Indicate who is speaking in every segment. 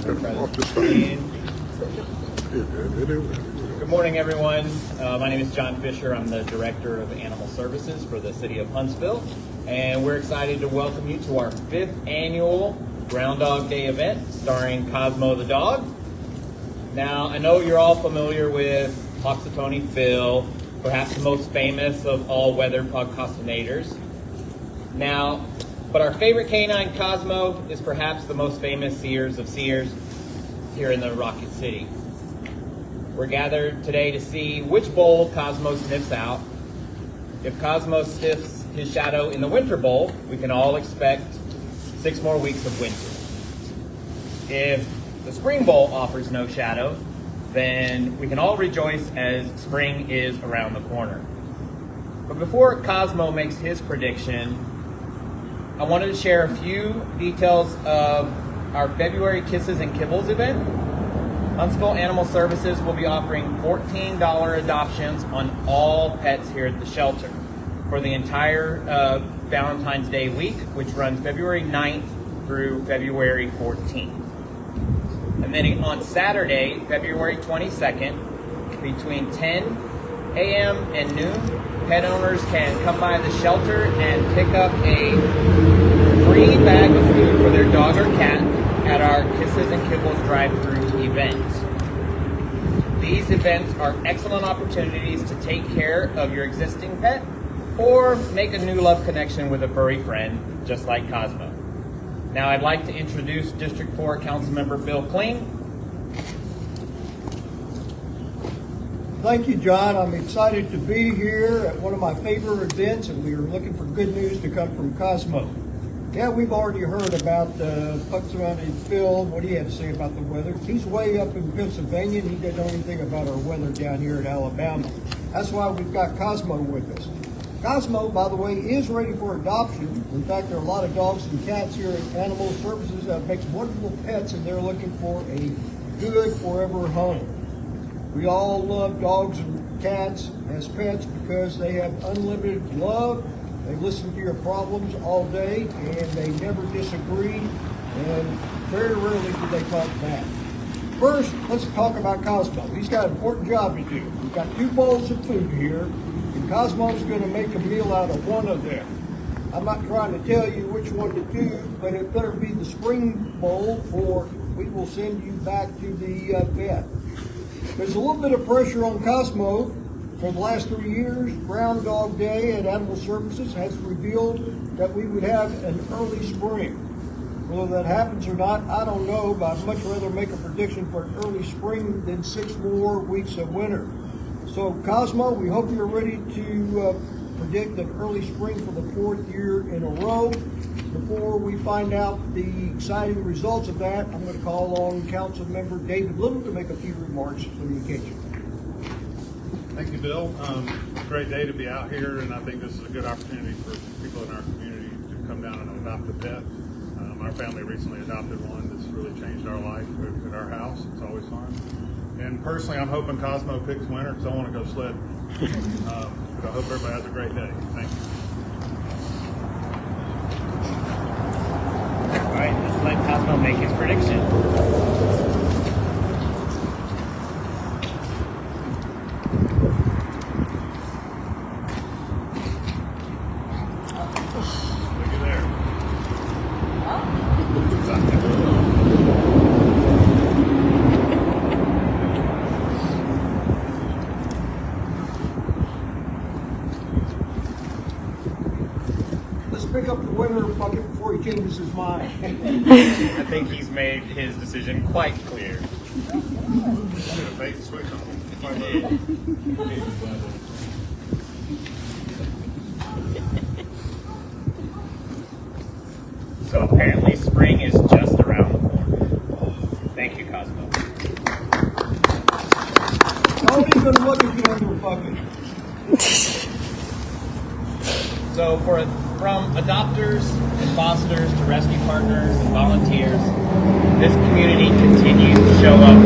Speaker 1: Good morning, everyone. My name is John Fisher. I'm the Director of Animal Services for the City of Huntsville, and we're excited to welcome you to our 5th annual Ground Dog Day event starring Cosmo the dog. Now, I know you're all familiar with Punxsutawney Phil, perhaps the most famous of all weather podcastinators. Now, but our favorite canine, Cosmo, is perhaps the most famous seers of seers here in the Rocket City. We're gathered today to see which bowl Cosmo sniffs out. If Cosmo sniffs his shadow in the winter bowl, we can all expect 6 more weeks of winter. If the spring bowl offers no shadow, then we can all rejoice as spring is around the corner. But before Cosmo makes his prediction, I wanted to share a few details of our February Kisses and Kibbles event. Huntsville Animal Services will be offering $14 adoptions on all pets here at the shelter for the entire Valentine's Day week, which runs February 9th through February 14th. And then on Saturday, February 22nd, between 10 a.m. and noon, pet owners can come by the shelter and pick up a free bag of food for their dog or cat at our Kisses and Kibbles drive-through event. These events are excellent opportunities to take care of your existing pet or make a new love connection with a furry friend, just like Cosmo. Now I'd like to introduce District 4 Councilmember Bill Kling.
Speaker 2: Thank you, John. I'm excited to be here at one of my favorite events, and we are looking for good news to come from Cosmo. Yeah, we've already heard about Punxsutawney Phil. What do you have to say about the weather? He's way up in Pennsylvania, and he doesn't know anything about our weather down here in Alabama. That's why we've got Cosmo with us. Cosmo, by the way, is ready for adoption. In fact, there are a lot of dogs and cats here at Animal Services that makes wonderful pets, and they're looking for a good forever home. We all love dogs and cats as pets because they have unlimited love. They listen to your problems all day, and they never disagree, and very rarely do they talk back. First, let's talk about Cosmo. He's got an important job to do. We've got 2 bowls of food here, and Cosmo's going to make a meal out of one of them. I'm not trying to tell you which one to do, but it better be the spring bowl, or we will send you back to the vet. There's a little bit of pressure on Cosmo. For the last 3 years, Ground Dog Day at Animal Services has revealed that we would have an early spring. Whether that happens or not, I don't know, but I'd much rather make a prediction for an early spring than 6 more weeks of winter. So, Cosmo, we hope you're ready to predict an early spring for the 4th year in a row. Before we find out the exciting results of that, I'm going to call on Councilmember David Little to make a few remarks from the occasion.
Speaker 3: Thank you, Bill. It's a great day to be out here, and I think this is a good opportunity for people in our community to come down and adopt a pet. Our family recently adopted one that's really changed our life at our house. It's always fun. And personally, I'm hoping Cosmo picks winter because I want to go sledding. But I hope everybody has a great day. Thank you.
Speaker 1: All right, let's let Cosmo make his prediction.
Speaker 2: Pick up the winter bucket before he changes his mind.
Speaker 1: I think he's made his decision quite clear. So apparently spring is just around the corner. Thank you, Cosmo.
Speaker 2: Don't even look at the winter bucket.
Speaker 1: So from adopters and fosters to rescue partners and volunteers, this community continues to show up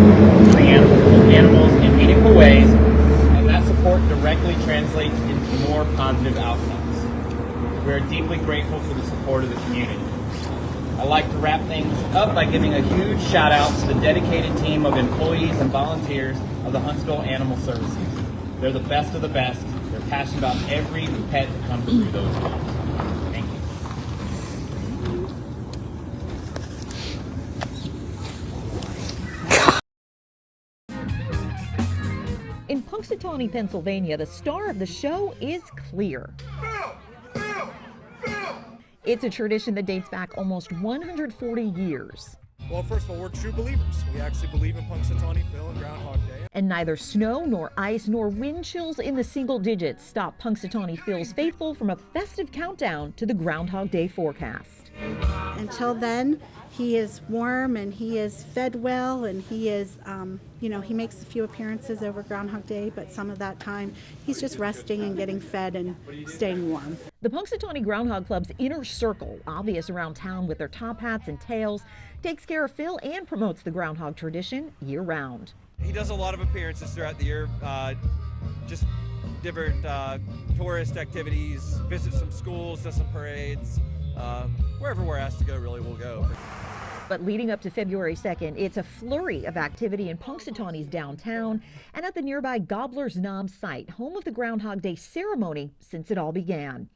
Speaker 1: for the animals in meaningful ways, and that support directly translates into more positive outcomes. We are deeply grateful for the support of the community. I'd like to wrap things up by giving a huge shout out to the dedicated team of employees and volunteers of the Huntsville Animal Services. They're the best of the best. They're passionate about every pet that comes through those doors. Thank you.
Speaker 4: In Punxsutawney, Pennsylvania, the star of the show is clear. It's a tradition that dates back almost 140 years.
Speaker 5: Well, first of all, we're true believers. We actually believe in Punxsutawney Phil and Groundhog Day.
Speaker 4: And neither snow nor ice nor wind chills in the single digits stop Punxsutawney Phil's faithful from a festive countdown to the Groundhog Day forecast.
Speaker 6: Until then, he is warm and he is fed well, and he is, he makes a few appearances over Groundhog Day, but some of that time he's just resting and getting fed and staying warm.
Speaker 4: The Punxsutawney Groundhog Club's inner circle, obvious around town with their top hats and tails, takes care of Phil and promotes the groundhog tradition year-round.
Speaker 5: He does a lot of appearances throughout the year, just different tourist activities, visits some schools, does some parades. Wherever we're asked to go, really, we'll go.
Speaker 4: But leading up to February 2nd, it's a flurry of activity in Punxsutawney's downtown and at the nearby Gobbler's Knob site, home of the Groundhog Day ceremony since it all began.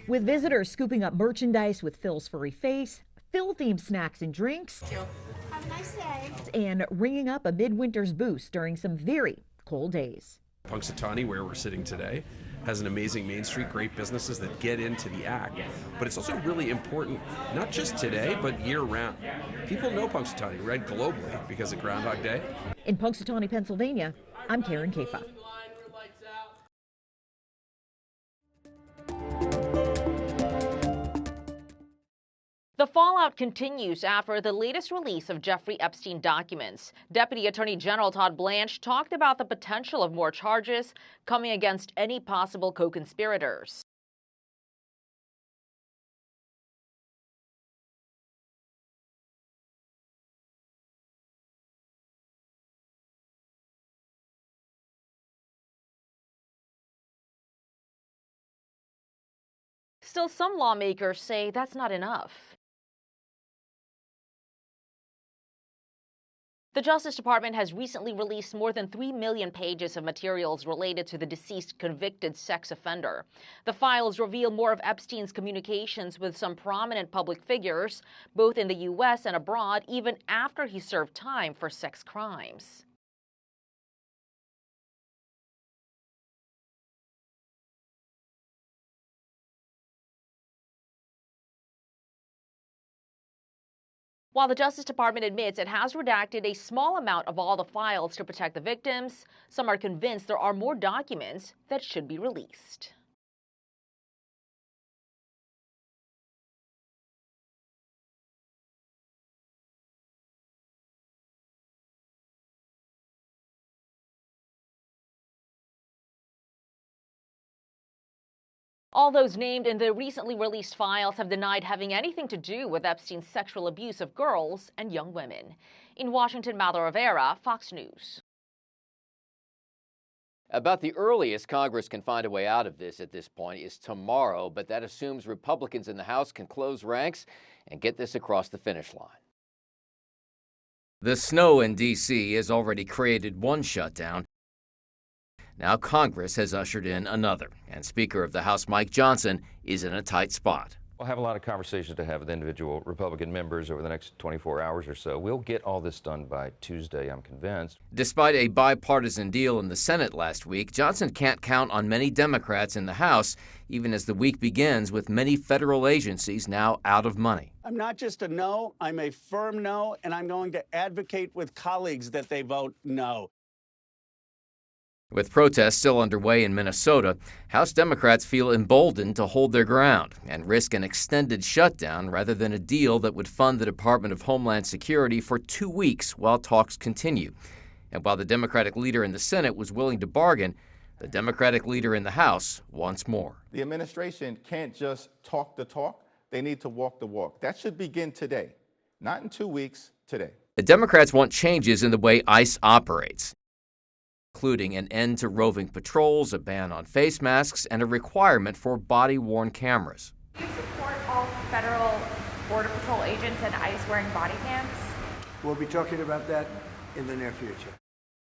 Speaker 4: With visitors scooping up merchandise with Phil's furry face, Phil-themed snacks and drinks,
Speaker 6: Have a nice day.
Speaker 4: and ringing up a midwinter's boost during some very cold days.
Speaker 7: Punxsutawney, where we're sitting today, has an amazing Main Street, great businesses that get into the act. But it's also really important, not just today, but year-round. People know Punxsutawney, read globally because of Groundhog Day.
Speaker 4: In Punxsutawney, Pennsylvania, I'm Karen Kafa.
Speaker 8: The fallout continues after the latest release of Jeffrey Epstein documents. Deputy Attorney General Todd Blanche talked about the potential of more charges coming against any possible co-conspirators. Still, some lawmakers say that's not enough. The Justice Department has recently released more than 3 million pages of materials related to the deceased convicted sex offender. The files reveal more of Epstein's communications with some prominent public figures, both in the U.S. and abroad, even after he served time for sex crimes. While the Justice Department admits it has redacted a small amount of all the files to protect the victims, some are convinced there are more documents that should be released. All those named in the recently released files have denied having anything to do with Epstein's sexual abuse of girls and young women. In Washington, Mala Rivera, Fox News.
Speaker 9: About the earliest Congress can find a way out of this at this point is tomorrow, but that assumes Republicans in the House can close ranks and get this across the finish line.
Speaker 10: The snow in D.C. has already created one shutdown. Now Congress has ushered in another, and Speaker of the House Mike Johnson is in a tight spot.
Speaker 11: We'll have a lot of conversations to have with individual Republican members over the next 24 hours or so. We'll get all this done by Tuesday, I'm convinced.
Speaker 10: Despite a bipartisan deal in the Senate last week, Johnson can't count on many Democrats in the House, even as the week begins with many federal agencies now out of money.
Speaker 12: I'm not just a no, I'm a firm no, and I'm going to advocate with colleagues that they vote no.
Speaker 10: With protests still underway in Minnesota, House Democrats feel emboldened to hold their ground and risk an extended shutdown rather than a deal that would fund the Department of Homeland Security for 2 weeks while talks continue. And while the Democratic leader in the Senate was willing to bargain, the Democratic leader in the House wants more.
Speaker 13: The administration can't just talk the talk. They need to walk the walk. That should begin today, not in 2 weeks, today.
Speaker 10: The Democrats want changes in the way ICE operates, including an end to roving patrols, a ban on face masks, and a requirement for body-worn cameras.
Speaker 14: Do you support all federal Border Patrol agents and ICE wearing body cams?
Speaker 15: We'll be talking about that in the near future.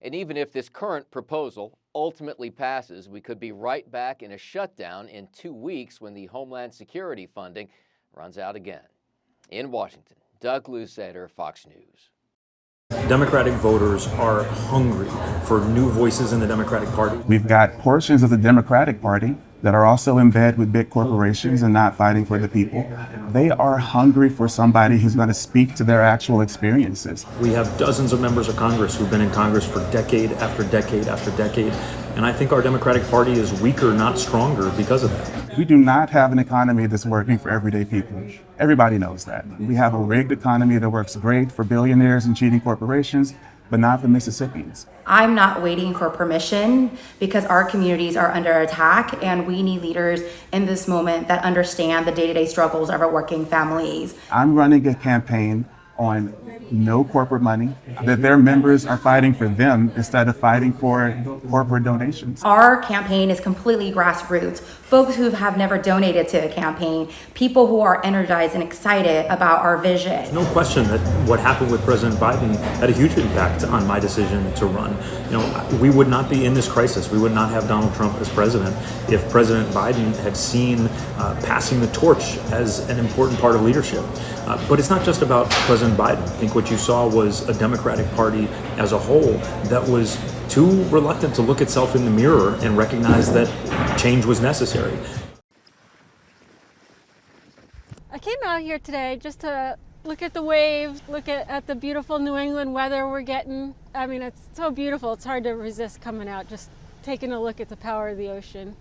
Speaker 9: And even if this current proposal ultimately passes, we could be right back in a shutdown in 2 weeks when the Homeland Security funding runs out again. In Washington, Doug Lusader, Fox News.
Speaker 16: Democratic voters are hungry for new voices in the Democratic Party.
Speaker 17: We've got portions of the Democratic Party that are also in bed with big corporations and not fighting for the people. They are hungry for somebody who's going to speak to their actual experiences.
Speaker 16: We have dozens of members of Congress who've been in Congress for decade after decade after decade, and I think our Democratic Party is weaker, not stronger, because of that.
Speaker 17: We do not have an economy that's working for everyday people. Everybody knows that. We have a rigged economy that works great for billionaires and cheating corporations, but not for Mississippians.
Speaker 18: I'm not waiting for permission because our communities are under attack and we need leaders in this moment that understand the day-to-day struggles of our working families.
Speaker 17: I'm running a campaign on no corporate money, that their members are fighting for them instead of fighting for corporate donations.
Speaker 18: Our campaign is completely grassroots. Folks who have never donated to a campaign, people who are energized and excited about our vision.
Speaker 16: There's no question that what happened with President Biden had a huge impact on my decision to run. You know, we would not be in this crisis. We would not have Donald Trump as president if President Biden had seen passing the torch as an important part of leadership. But it's not just about President Biden. I think what you saw was a Democratic Party as a whole that was too reluctant to look itself in the mirror and recognize that change was necessary.
Speaker 19: I came out here today just to look at the waves, look at the beautiful New England weather we're getting. I mean, it's so beautiful, it's hard to resist coming out, just taking a look at the power of the ocean.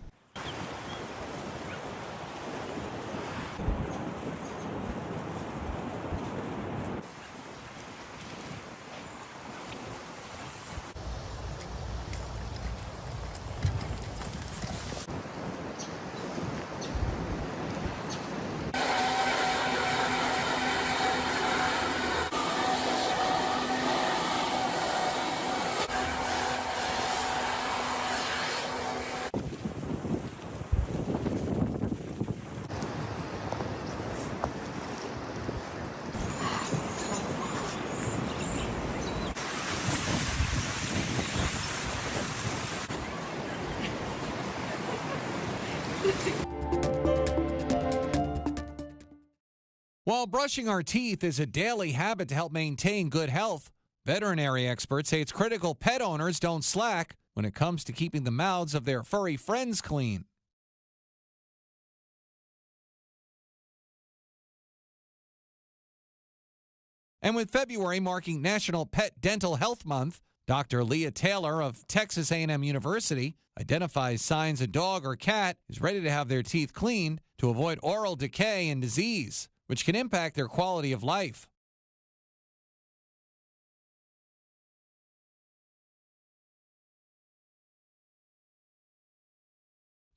Speaker 20: While brushing our teeth is a daily habit to help maintain good health, veterinary experts say it's critical pet owners don't slack when it comes to keeping the mouths of their furry friends clean. And with February marking National Pet Dental Health Month, Dr. Leah Taylor of Texas A&M University identifies signs a dog or cat is ready to have their teeth cleaned to avoid oral decay and disease, which can impact their quality of life.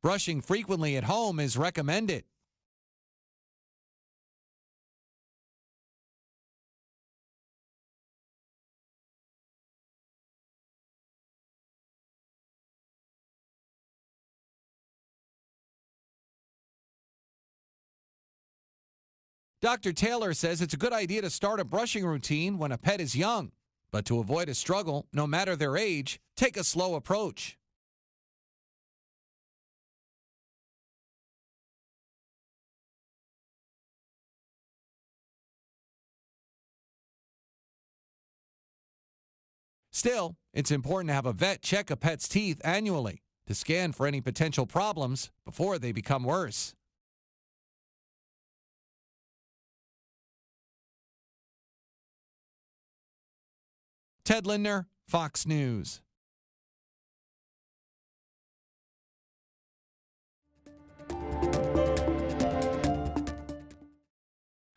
Speaker 20: Brushing frequently at home is recommended. Dr. Taylor says it's a good idea to start a brushing routine when a pet is young, but to avoid a struggle, no matter their age, take a slow approach. Still, it's important to have a vet check a pet's teeth annually to scan for any potential problems before they become worse. Ted Lindner, Fox News.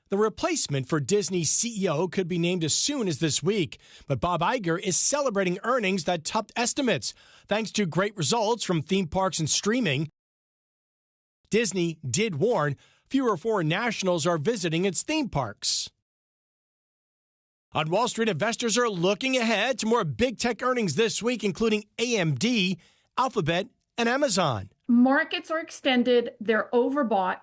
Speaker 21: The replacement for Disney's CEO could be named as soon as this week, but Bob Iger is celebrating earnings that topped estimates, thanks to great results from theme parks and streaming. Disney did warn fewer foreign nationals are visiting its theme parks. On Wall Street, investors are looking ahead to more big tech earnings this week, including AMD, Alphabet, and Amazon.
Speaker 22: Markets are extended, they're overbought.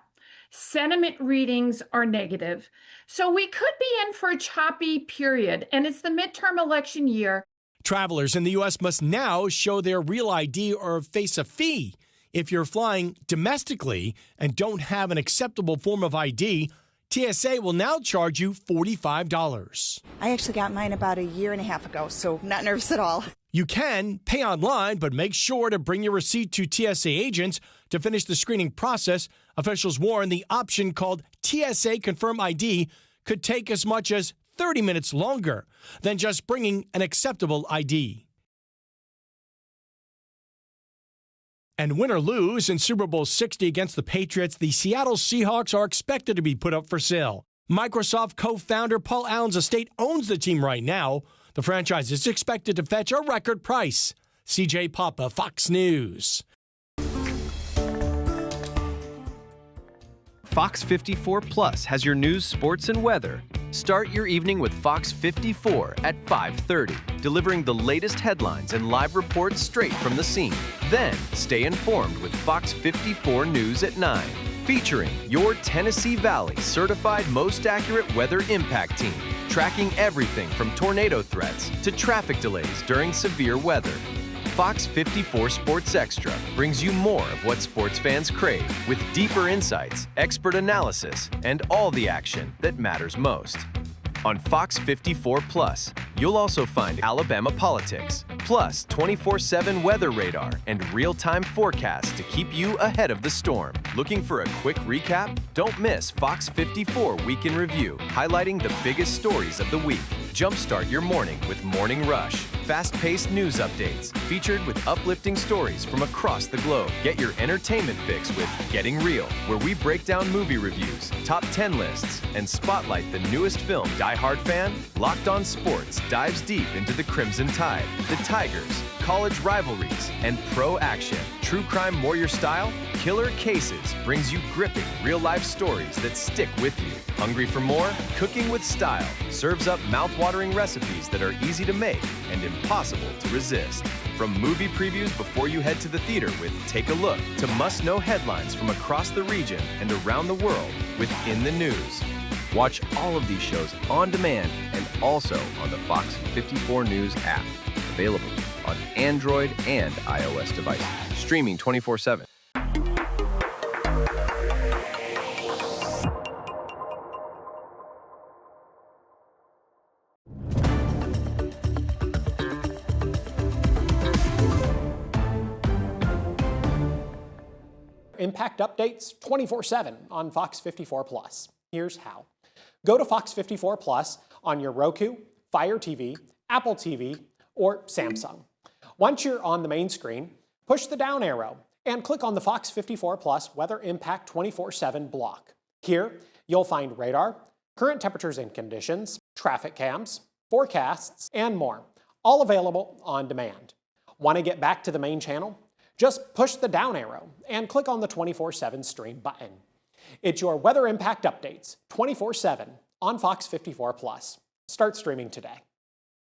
Speaker 3: Sentiment readings are negative. So we could be in for a choppy period, and it's the midterm election year.
Speaker 21: Travelers in the U.S. must now show their real ID or face a fee. If you're flying domestically and don't have an acceptable form of ID, TSA will now charge you $45.
Speaker 22: I actually got mine about a year and a half ago, so not nervous at all.
Speaker 21: You can pay online, but make sure to bring your receipt to TSA agents to finish the screening process. Officials warn the option called TSA Confirm ID could take as much as 30 minutes longer than just bringing an acceptable ID. And win or lose in Super Bowl 60 against the Patriots, the Seattle Seahawks are expected to be put up for sale. Microsoft co-founder Paul Allen's estate owns the team right now. The franchise is expected to fetch a record price. CJ Papa, Fox News.
Speaker 23: Fox 54 Plus has your news, sports, and weather. Start your evening with Fox 54 at 5:30, delivering the latest headlines and live reports straight from the scene. Then, stay informed with Fox 54 News at 9, featuring your Tennessee Valley certified most accurate weather impact team, tracking everything from tornado threats to traffic delays during severe weather. Fox 54 Sports Extra brings you more of what sports fans crave, with deeper insights, expert analysis, and all the action that matters most. On Fox 54 Plus, you'll also find Alabama politics, plus 24/7 weather radar and real-time forecasts to keep you ahead of the storm. Looking for a quick recap? Don't miss Fox 54 Week in Review, highlighting the biggest stories of the week. Jumpstart your morning with Morning Rush. Fast-paced news updates, featured with uplifting stories from across the globe. Get your entertainment fix with Getting Real, where we break down movie reviews, top 10 lists, and spotlight the newest film. Die Hard fan? Locked On Sports dives deep into the Crimson Tide, the Tigers, college rivalries, and pro action. True crime warrior style? Killer Cases brings you gripping real-life stories that stick with you. Hungry for more? Cooking with Style serves up mouth-watering recipes that are easy to make and impossible to resist. From movie previews before you head to the theater with Take a Look to must-know headlines from across the region and around the world with In the News. Watch all of these shows on demand and also on the Fox 54 News app. Available on Android and iOS devices. Streaming 24/7.
Speaker 24: Impact updates 24/7 on Fox 54 Plus. Here's how. Go to Fox 54 Plus on your Roku, Fire TV, Apple TV, or Samsung. Once you're on the main screen, push the down arrow and click on the Fox 54 Plus Weather Impact 24/7 block. Here, you'll find radar, current temperatures and conditions, traffic cams, forecasts, and more, all available on demand. Want to get back to the main channel? Just push the down arrow and click on the 24/7 stream button. It's your weather impact updates 24/7 on Fox 54 Plus. Start streaming today.